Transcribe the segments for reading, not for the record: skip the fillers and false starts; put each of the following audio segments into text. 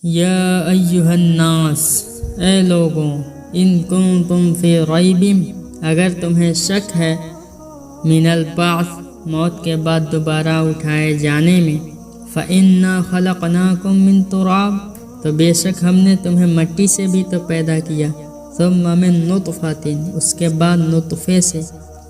یا ایہا الناس، اے لوگوں، ان کنتم فی ریب، اگر تمہیں شک ہے من البعث، موت کے بعد دوبارہ اٹھائے جانے میں، فإنا خلقناکم من تراب، تو بے شک ہم نے تمہیں مٹی سے بھی تو پیدا کیا، ثم من نطفۃ، اس کے بعد نطفے سے،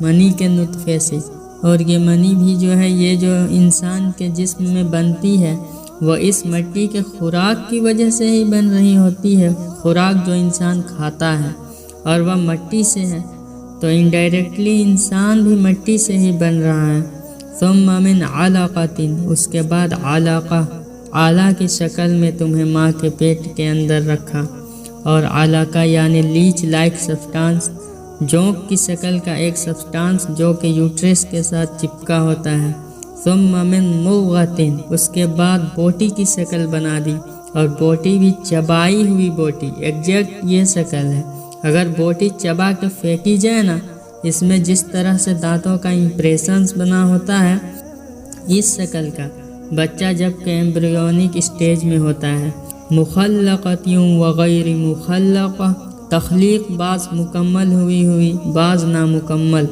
منی کے نطفے سے، اور یہ منی بھی جو ہے یہ جو انسان کے جسم میں بنتی ہے وہ اس مٹی کے خوراک کی وجہ سے ہی بن رہی ہوتی ہے، خوراک جو انسان کھاتا ہے اور وہ مٹی سے ہے، تو انڈائریکٹلی انسان بھی مٹی سے ہی بن رہا ہے۔ ثم من علقۃ، اس کے بعد علقہ، آلہ کی شکل میں تمہیں ماں کے پیٹ کے اندر رکھا، اور علقہ یعنی لیچ لائک سبسٹانس، جونک کی شکل کا ایک سبسٹانس جو کہ یوٹرس کے ساتھ چپکا ہوتا ہے۔ ثم من مضغۃ، اس کے بعد بوٹی کی شکل بنا دی، اور بوٹی بھی چبائی ہوئی بوٹی، ایگزیکٹ یہ شکل ہے۔ اگر بوٹی چبا کے پھینکی جائے نا، اس میں جس طرح سے دانتوں کا امپریشنز بنا ہوتا ہے، اس شکل کا بچہ جب کہ ایمبریونک اسٹیج میں ہوتا ہے۔ مخلقۃ وغیر مخلقہ، تخلیق بعض مکمل ہوئی بعض نامکمل،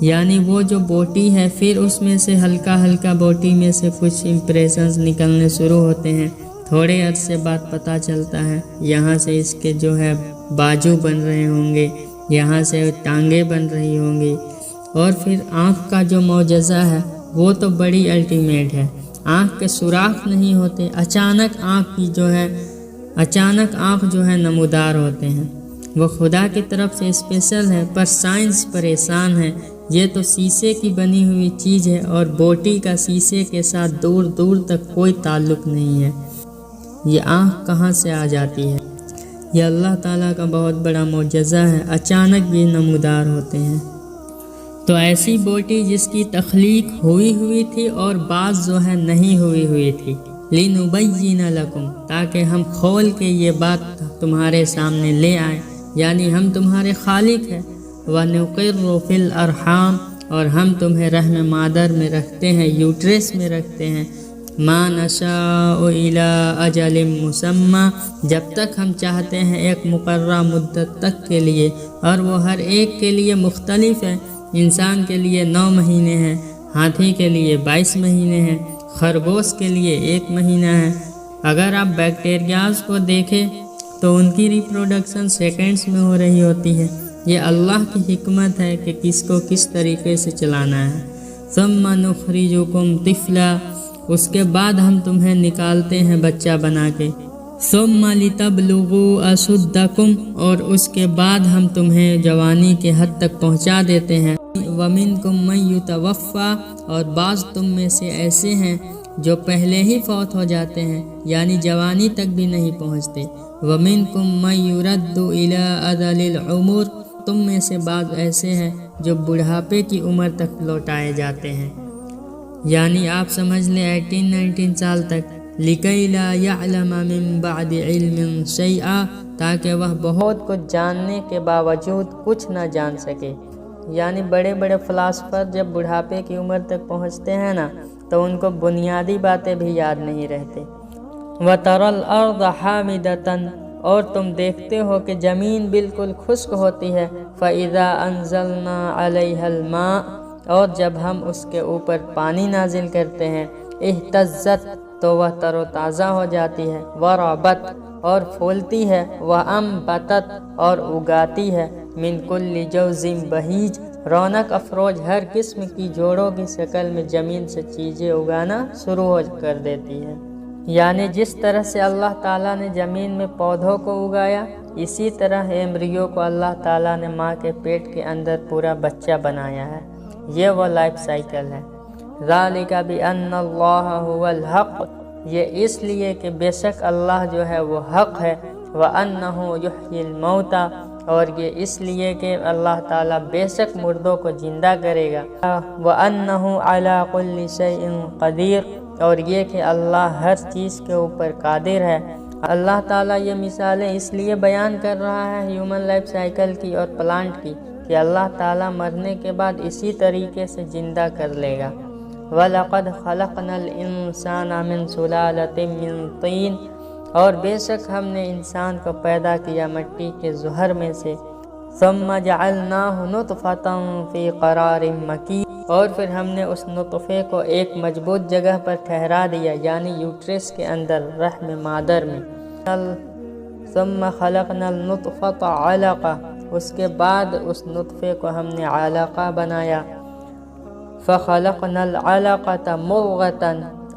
یعنی وہ جو بوٹی ہے پھر اس میں سے ہلکا ہلکا بوٹی میں سے کچھ امپریشنز نکلنے شروع ہوتے ہیں، تھوڑے عرصے بعد پتہ چلتا ہے یہاں سے اس کے جو ہے بازو بن رہے ہوں گے، یہاں سے ٹانگیں بن رہی ہوں گی، اور پھر آنکھ کا جو معجزہ ہے وہ تو بڑی الٹیمیٹ ہے، آنکھ کے سوراخ نہیں ہوتے، اچانک آنکھ جو ہے نمودار ہوتے ہیں۔ وہ خدا کی طرف سے اسپیشل ہے، پر سائنس پریشان ہے، یہ تو شیشے کی بنی ہوئی چیز ہے اور بوٹی کا شیشے کے ساتھ دور دور تک کوئی تعلق نہیں ہے، یہ آنکھ کہاں سے آ جاتی ہے؟ یہ اللہ تعالیٰ کا بہت بڑا معجزہ ہے، اچانک یہ نمودار ہوتے ہیں۔ تو ایسی بوٹی جس کی تخلیق ہوئی تھی اور بعض جو ہے نہیں ہوئی تھی، لِنُبَيِّنَ لَكُمْ، تاکہ ہم کھول کے یہ بات تمہارے سامنے لے آئیں، یعنی ہم تمہارے خالق ہیں۔ وَنُقِرُّ فِي الْأَرْحَامِ، اور ہم تمہیں رحم مادر میں رکھتے ہیں، یوٹرس میں رکھتے ہیں، مَا نَشَاءُ إِلَىٰ أَجَلٍ مُّسَمًّى، جب تک ہم چاہتے ہیں ایک مقررہ مدت تک کے لیے، اور وہ ہر ایک کے لیے مختلف ہے۔ انسان کے لیے 9 مہینے ہیں، ہاتھی کے لیے 22 مہینے ہیں، خرگوش کے لیے 1 مہینہ ہے۔ اگر آپ بیکٹیریاز کو دیکھیں تو ان کی ریپروڈکشن سیکنڈز میں ہو رہی ہوتی ہے۔ یہ اللہ کی حکمت ہے کہ کس کو کس طریقے سے چلانا ہے۔ ثم نخرجکم طفلا، اس کے بعد ہم تمہیں نکالتے ہیں بچہ بنا کے۔ ثم لتبلغوا اشدکم، اور اس کے بعد ہم تمہیں جوانی کے حد تک پہنچا دیتے ہیں۔ ومنکم من یتوفی، اور بعض تم میں سے ایسے ہیں جو پہلے ہی فوت ہو جاتے ہیں، یعنی جوانی تک بھی نہیں پہنچتے۔ ومنکم من یرد الی اذل العمر، تم میں سے بعض ایسے ہیں جو بڑھاپے کی عمر تک لوٹائے جاتے ہیں، یعنی آپ سمجھ لیں 18-19 سال تک۔ لِكَيْ لَا يَعْلَمَ مِن بَعْدِ عِلْمٍ شَيْئًا، تاکہ وہ بہت کچھ جاننے کے باوجود کچھ نہ جان سکے، یعنی بڑے بڑے فلاسفر جب بڑھاپے کی عمر تک پہنچتے ہیں نا تو ان کو بنیادی باتیں بھی یاد نہیں رہتے۔ وَتَرَى الْأَرْضَ حَامِدَةً، اور تم دیکھتے ہو کہ زمین بالکل خشک ہوتی ہے۔ فَإِذَا أَنزَلْنَا عَلَيْهَا الْمَاءَ، اور جب ہم اس کے اوپر پانی نازل کرتے ہیں، اهتزت، تو وہ تر و تازہ ہو جاتی ہے، وَرَبَتْ، اور پھولتی ہے، وَأَنبَتَتْ، اور اگاتی ہے، مِن كُلِّ جَوْزٍ بَهِيجٍ، رونق افروج ہر قسم کی جوڑوں کی شکل میں زمین سے چیزیں اگانا شروع کر دیتی ہے۔ یعنی جس طرح سے اللہ تعالیٰ نے زمین میں پودوں کو اگایا، اسی طرح ایمبریو کو اللہ تعالیٰ نے ماں کے پیٹ کے اندر پورا بچہ بنایا ہے، یہ وہ لائف سائیکل ہے۔ ذَلِكَ بِأَنَّ اللَّهَ هُوَ الْحَقُّ، یہ اس لیے کہ بے شک اللہ جو ہے وہ حق ہے، وَأَنَّهُ يُحْيِي الْمَوْتَى، اور یہ اس لیے کہ اللہ تعالیٰ بے شک مردوں کو زندہ کرے گا، وَأَنَّهُ عَلَىٰ كُلِّ شَيْءٍ قَدِيرٌ، اور یہ کہ اللہ ہر چیز کے اوپر قادر ہے۔ اللہ تعالیٰ یہ مثالیں اس لیے بیان کر رہا ہے ہیومن لائف سائیکل کی اور پلانٹ کی، کہ اللہ تعالیٰ مرنے کے بعد اسی طریقے سے زندہ کر لے گا۔ وَلَقَدْ خَلَقْنَا الْإِنسَانَ مِنْ سُلَالَةٍ مِّن طِينٍ، اور بے شک ہم نے انسان کو پیدا کیا مٹی کے زہر میں سے، ثم جعلناہ نطفۃ فی قرار مکین، اور پھر ہم نے اس نطفے کو ایک مضبوط جگہ پر ٹھہرا دیا، یعنی یوٹرس کے اندر، رحم مادر میں۔ ثم خلقنا النطفۃ علقہ، اس کے بعد اس نطفے کو ہم نے علقہ بنایا، فخلقنا العلقۃ مضغۃ،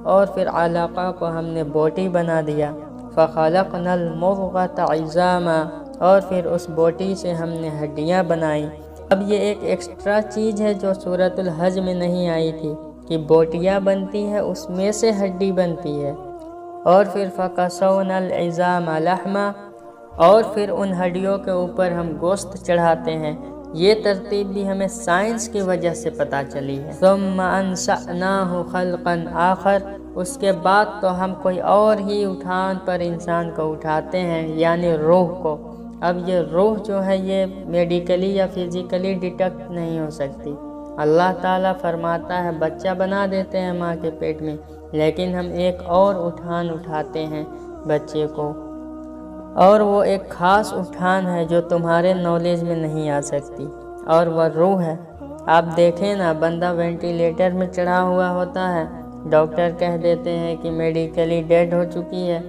اور پھر علقہ کو ہم نے بوٹی بنا دیا، فخلقنا المضغۃ عظاما، اور پھر اس بوٹی سے ہم نے ہڈیاں بنائی۔ اب یہ ایک ایکسٹرا چیز ہے جو سورۃ الحج میں نہیں آئی تھی کہ بوٹیاں بنتی ہے، اس میں سے ہڈی بنتی ہے، اور پھر فکسونا العظام لحما، اور پھر ان ہڈیوں کے اوپر ہم گوشت چڑھاتے ہیں۔ یہ ترتیب بھی ہمیں سائنس کی وجہ سے پتہ چلی ہے۔ ثم انشأناہ خلقا آخر، اس کے بعد تو ہم کوئی اور ہی اٹھان پر انسان کو اٹھاتے ہیں، یعنی روح کو۔ اب یہ روح جو ہے یہ میڈیکلی یا فزیکلی ڈیٹیکٹ نہیں ہو سکتی۔ اللہ تعالیٰ فرماتا ہے بچہ بنا دیتے ہیں ماں کے پیٹ میں، لیکن ہم ایک اور اٹھان اٹھاتے ہیں بچے کو، اور وہ ایک خاص اٹھان ہے جو تمہارے نالج میں نہیں آ سکتی، اور وہ روح ہے۔ آپ دیکھیں نا، بندہ وینٹیلیٹر میں چڑھا ہوا ہوتا ہے، ڈاکٹر کہہ دیتے ہیں کہ میڈیکلی ڈیڈ ہو چکی ہے۔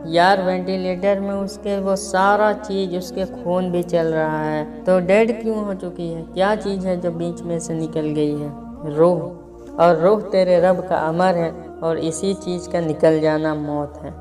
یار وینٹیلیٹر میں اس کے وہ سارا چیز، اس کے خون بھی چل رہا ہے، تو ڈیڈ کیوں ہو چکی ہے؟ کیا چیز ہے جو بیچ میں سے نکل گئی ہے؟ روح، اور روح تیرے رب کا امر ہے، اور اسی چیز کا نکل جانا موت ہے۔